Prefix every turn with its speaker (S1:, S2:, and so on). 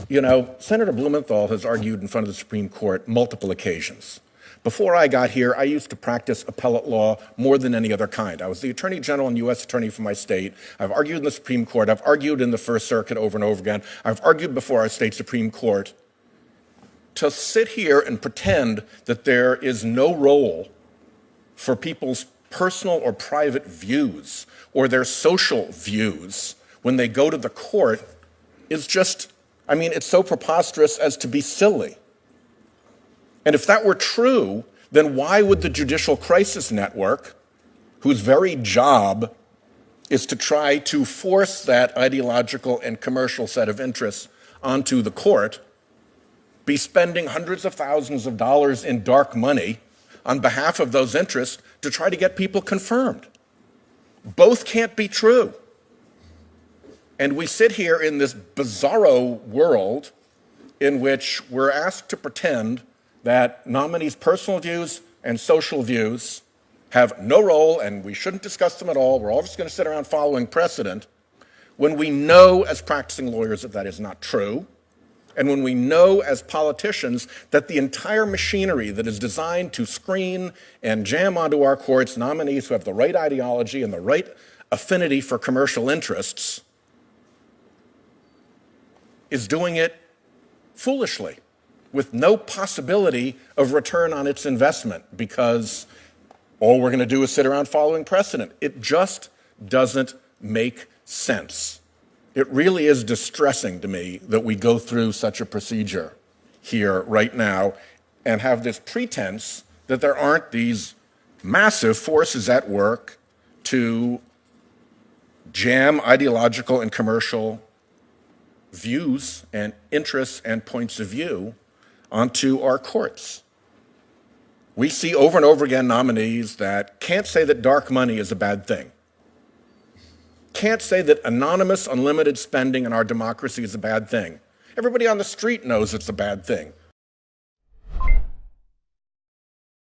S1: You know, Senator Blumenthal has argued in front of the Supreme Court multiple occasions. Before I got here, I used to practice appellate law more than any other kind. I was the Attorney General and U.S. Attorney for my state. I've argued in the Supreme Court. I've argued in the First Circuit over and over again. I've argued before our state Supreme Court. To sit here and pretend that there is no role for people's personal or private views or their social views when they go to the court is just, I mean, it's so preposterous as to be silly. And if that were true, then why would the Judicial Crisis Network, whose very job is to try to force that ideological and commercial set of interests onto the court, be spending hundreds of thousands of dollars in dark money on behalf of those interests to try to get people confirmed? Both can't be true. And we sit here in this bizarro world in which we're asked to pretend that nominees' personal views and social views have no role and we shouldn't discuss them at all. We're all just going to sit around following precedent, when we know as practicing lawyers that that is not true, and when we know as politicians that the entire machinery that is designed to screen and jam onto our courts nominees who have the right ideology and the right affinity for commercial interests is doing it foolishly, with no possibility of return on its investment, because all we're going to do is sit around following precedent. It just doesn't make sense. It really is distressing to me that we go through such a procedure here right now and have this pretense that there aren't these massive forces at work to jam ideological and commercial views and interests and points of view onto our courts. We see over and over again nominees that can't say that dark money is a bad thing, can't say that anonymous, unlimited spending in our democracy is a bad thing. Everybody on the street knows it's a bad thing.